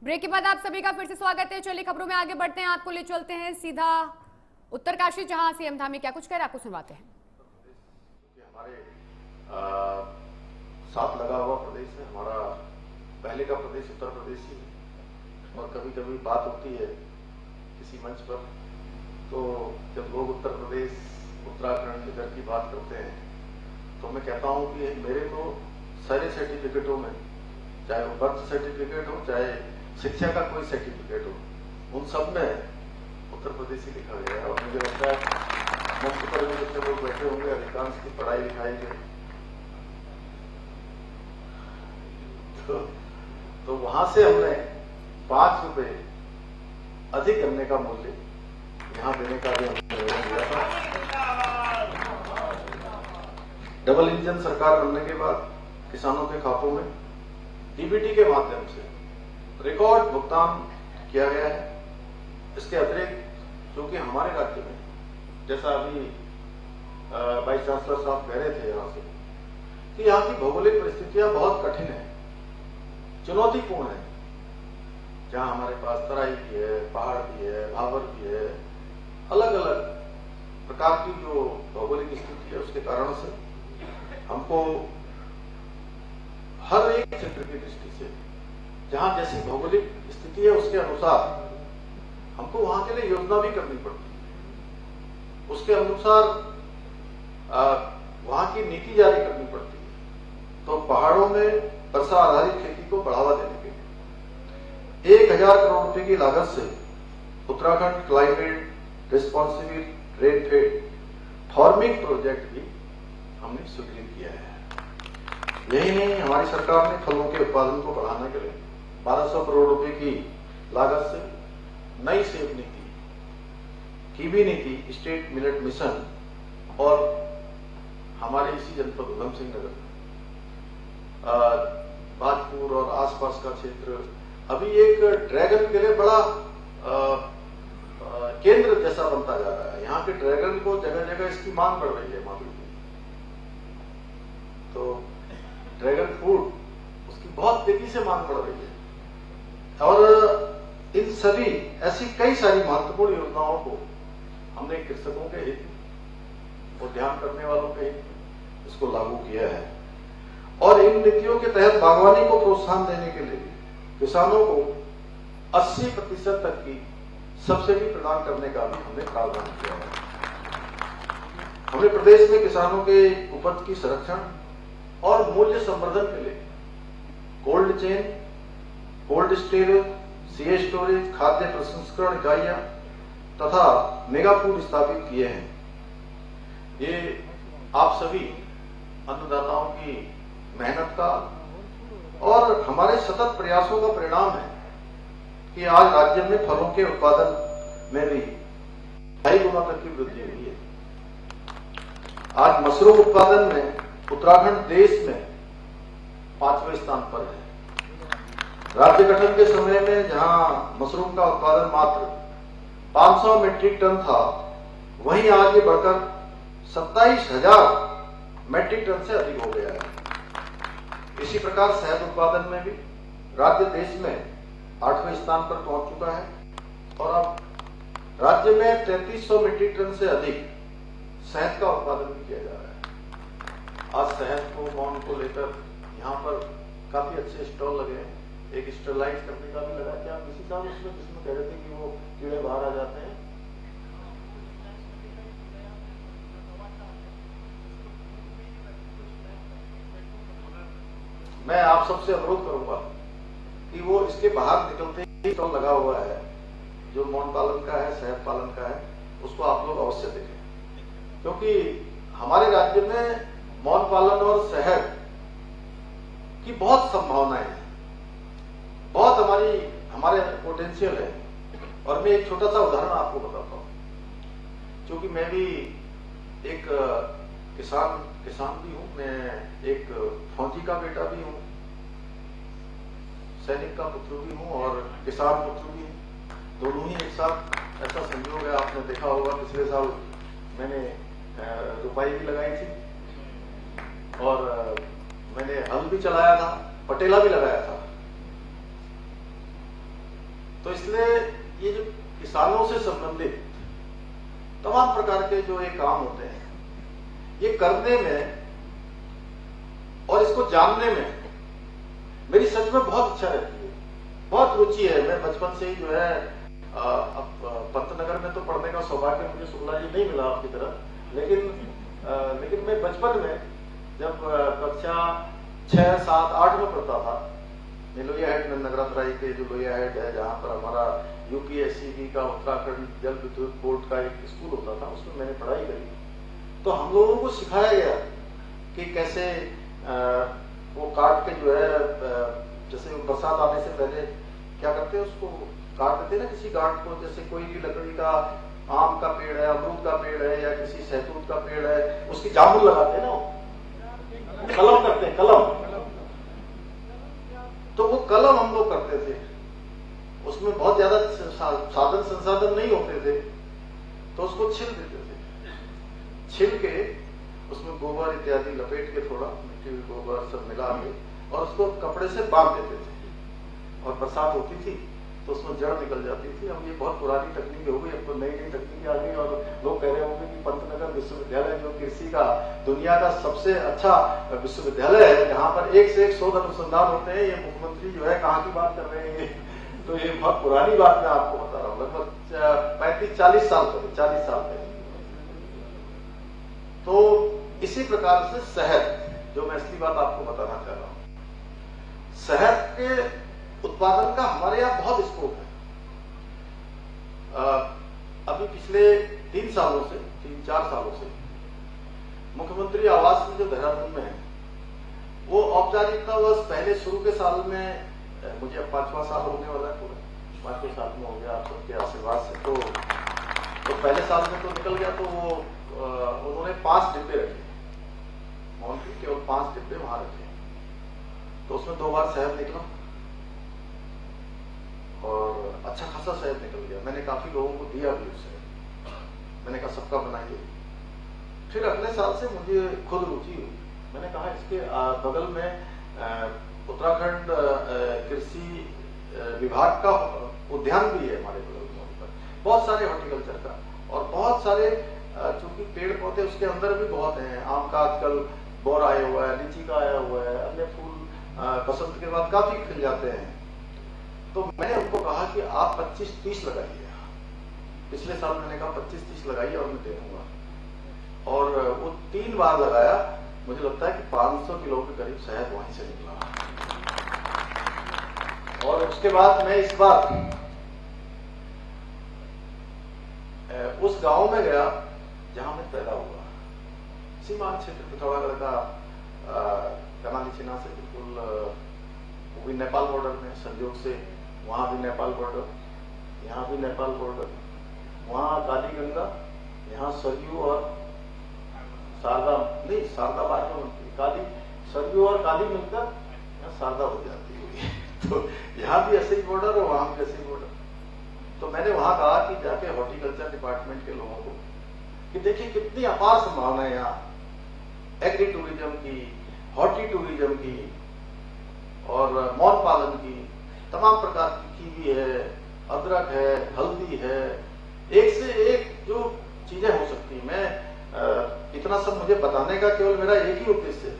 Break के बाद आप सभी का फिर से स्वागत है। चलिए खबरों में आगे बढ़ते हैं, आपको ले चलते हैं सीधा उत्तरकाशी, जहां सीएम धामी क्या कुछ कह रहे हैं आपको सुनवाते हैं। हमारे साथ लगा हुआ प्रदेश है, हमारा पहले का प्रदेश उत्तर प्रदेश ही है। और कभी कभी बात होती है किसी मंच पर, तो जब लोग उत्तर प्रदेश उत्तराखंड इधर की बात करते हैं तो मैं कहता हूं कि मेरे तो सारे सर्टिफिकेटों में, चाहे वो बर्थ सर्टिफिकेट हो, चाहे शिक्षा का कोई सर्टिफिकेट हो, उन सब में उत्तर प्रदेश ही लिखा गया है। और मुझे लगता है मुफ्त पर में जितने लोग बैठे होंगे अधिकांश की पढ़ाई लिखाई में तो वहां से हमने 5 रुपए अधिक गन्ने का मूल्य यहां देने का भी हमने निर्णय लिया था। डबल इंजन सरकार बनने के बाद किसानों के खातों में डीबीटी के माध्यम से रिकॉर्ड भुगतान किया गया है। इसके अतिरिक्त जो कि हमारे राज्य में, जैसा अभी वाइस चांसलर साहब कह रहे थे यहाँ से, कि यहाँ की भौगोलिक परिस्थितियां बहुत कठिन है, चुनौतीपूर्ण है। जहां हमारे पास तराई भी है, पहाड़ भी है, भावर भी है, अलग अलग प्रकार की जो भौगोलिक स्थिति है, उसके कारण से हमको हर एक क्षेत्र की दृष्टि से जहां जैसी भौगोलिक स्थिति है उसके अनुसार हमको वहां के लिए योजना भी करनी पड़ती है, उसके अनुसार वहां की नीति जारी करनी पड़ती है। तो पहाड़ों में वर्षा आधारित खेती को बढ़ावा देने के लिए 1000 करोड़ रुपए की लागत से Uttarakhand climate responsible rainfed farming project भी हमने स्वीकृत किया है। यही नहीं, हमारी सरकार ने फलों के उत्पादन को बढ़ाने के लिए 1200 करोड़ रुपए की लागत से नई सेब नीति, कीवी नीति, स्टेट मिलेट मिशन और हमारे इसी जनपद उधम सिंह नगर बाजपुर और आसपास का क्षेत्र अभी एक ड्रैगन के लिए बड़ा केंद्र जैसा बनता जा रहा है। यहाँ के ड्रैगन को जगह जगह इसकी मांग बढ़ रही है मालूम। तो ड्रैगन फ्रूट उसकी बहुत तेजी से मांग बढ़ रही है। और इन सभी ऐसी कई सारी महत्वपूर्ण योजनाओं को हमने कृषकों के हित और ध्यान करने वालों के हित में इसको लागू किया है। और इन नीतियों के तहत बागवानी को प्रोत्साहन देने के लिए किसानों को 80% तक की सब्सिडी प्रदान करने का भी हमने प्रावधान किया है। हमने प्रदेश में किसानों के उपज की संरक्षण और मूल्य संवर्धन के लिए cold chain, cold storage, CA storage, खाद्य प्रसंस्करण इकाइयां तथा मेगा फूड स्थापित किए हैं। ये आप सभी अन्नदाताओं की मेहनत का और हमारे सतत प्रयासों का परिणाम है कि आज राज्य में फलों के उत्पादन में भी 2.5 गुना तक की वृद्धि हुई है। आज मशरूम उत्पादन में उत्तराखंड देश में 5वें स्थान पर है। राज्य गठन के समय में जहां मशरूम का उत्पादन मात्र 500 मीट्रिक टन था, वहीं आज ये बढ़कर 27,000 मीट्रिक टन से अधिक हो गया है। इसी प्रकार शहद उत्पादन में भी राज्य देश में 8वें स्थान पर पहुंच चुका है और अब राज्य में 3300 मीट्रिक टन से अधिक शहद का उत्पादन भी किया जा रहा है। आज शहद को, मौन को लेकर यहाँ पर काफी अच्छे स्टॉल लगे हैं। एक स्टरलाइज करने का भी लगा। क्या किसी साल उसमें जिसमें कह रहे थे कि वो कीड़े बाहर आ जाते हैं? मैं आप सबसे अनुरोध करूंगा कि वो इसके बाहर निकलते ही स्टॉल लगा हुआ है जो मौन पालन का है, शहद पालन का है, उसको आप लोग अवश्य देखें। क्योंकि हमारे राज्य में मौन पालन और शहद की बहुत संभावनाएं हैं, बहुत हमारे पोटेंशियल है। और मैं एक छोटा सा उदाहरण आपको बताता हूँ, क्योंकि मैं भी एक किसान भी हूँ, मैं एक फौजी का बेटा भी हूँ, सैनिक का पुत्र भी हूँ और किसान पुत्र भी हूँ। दोनों ही एक साथ ऐसा संयोग है। आपने देखा होगा पिछले साल मैंने रुपाई भी लगाई थी और मैंने हल भी चलाया था, पटेला भी लगाया था। तो इसलिए ये जो किसानों से संबंधित तमाम प्रकार के जो ये काम होते हैं, ये करने में और इसको जानने में मेरी सच में बहुत इच्छा रहती है, बहुत रुचि है। मैं बचपन से ही जो है अब पंतनगर में तो पढ़ने का सौभाग्य मुझे शुक्ला जी नहीं मिला आपकी तरह, लेकिन मैं बचपन में जब कक्षा 6, 7, 8 में पढ़ता था, लोहिया हेड में नगरातराई के जो लोहिया हेड है, जहाँ पर हमारा यूपीएससीबी का उत्तराखंड जल विद्युत बोर्ड का एक स्कूल होता था, उसमें मैंने पढ़ाई करी। तो हम लोगों को सिखाया गया कि कैसे वो काट के जो है, जैसे बरसात आने से पहले क्या करते हैं, उसको काट देते ना किसी गांठ को, जैसे कोई भी लकड़ी का, आम का पेड़ है, अमरूद का पेड़ है या किसी सहतूत का पेड़ है, उसकी जामुन लगाते हैं ना, कलम करते हैं, कलम। तो वो कलम हम लोग करते थे, उसमें बहुत ज्यादा साधन संसाधन नहीं होते थे, तो उसको छिल देते थे, छिल के उसमें गोबर इत्यादि लपेट के, थोड़ा मिट्टी गोबर सब मिला के, और उसको कपड़े से बांध देते थे। और बरसात होती थी तो उसमें जड़ निकल जाती थी। अब ये बहुत पुरानी तकनीक हो गई, अब तो नई नई तकनीकें आ गई, और लोग कह रहे होंगे कि पंतनगर विश्वविद्यालय जो कृषि का दुनिया का सबसे अच्छा विश्वविद्यालय है, जहाँ पर एक से एक शोध अनुसंधान होते हैं, ये मुख्यमंत्री जो है कहाँ की बात कर रहे हैं। तो ये बहुत पुरानी बात मैं आपको बता रहा हूँ, लगभग 35-40 साल पहले, 40 साल पहले। तो इसी प्रकार से शहद, जो मैं असली बात आपको बताना चाह रहा हूँ, शहद के उत्पादन का हमारे यहाँ बहुत स्कोप है। अभी पिछले 3 सालों से, 3-4 सालों से मुख्यमंत्री आवास में जो देहरादून में है, वो औपचारिकता बस पहले शुरू के साल में, मुझे अब 5वां साल होने वाला है, पूरा 5वें साल में हो गया आप सबके आशीर्वाद से। तो पहले साल में तो निकल गया, तो वो उन्होंने 5 डिब्बे रखे, मौन के केवल 5 डिब्बे वहां रखे, तो उसमें 2 बार शहद निकला और अच्छा खासा शहद निकल गया। मैंने काफी लोगों को दिया भी उससे, मैंने कहा सबका बनाइए। फिर अगले साल से मुझे खुद रुचि हुई, मैंने कहा इसके बगल में उत्तराखंड कृषि विभाग का उद्यान भी है हमारे बगल में, बहुत सारे हॉर्टिकल्चर का, और बहुत सारे चूंकि पेड़ पौधे उसके अंदर भी बहुत हैं। आम का आजकल बोर आया हुआ है, लीची का आया हुआ है, अन्य फूल बसंत के बाद काफी खिल जाते हैं। तो मैंने उनको कहा कि आप 25-30 लगाइए। पिछले साल मैंने कहा 25-30 लगाइए और मैं दे दूंगा, और वो 3 बार लगाया। मुझे लगता है कि 500 किलो के करीब शहद वहीं से निकला। और उसके बाद मैं इस बार उस गांव में गया जहां मैं पैदा हुआ, सीमांत क्षेत्र पिथौरागढ़ का, कनाली चिना से बिल्कुल, वो भी नेपाल बॉर्डर में संयोग से, वहां भी नेपाल बॉर्डर, यहाँ भी नेपाल बॉर्डर, वहां काली गंगा, यहाँ सरयू और शारदा, नहीं शारदा बाद में बनती, काली सरयू और काली मिलकर यहाँ शारदा हो जाती है। तो यहाँ भी ऐसे ही बॉर्डर और वहां भी ऐसे ही बॉर्डर। तो मैंने वहां कहा कि जाके हॉर्टिकल्चर डिपार्टमेंट के लोगों को कि देखिए कितनी अपार संभावना है यहाँ एग्री टूरिज्म की, हॉर्टी टूरिज्म की और मौन पालन की, तमाम प्रकार की भी है, अदरक है, हल्दी है, एक से एक जो चीजें हो सकती है। मैं इतना सब मुझे बताने का केवल मेरा एक ही उद्देश्य है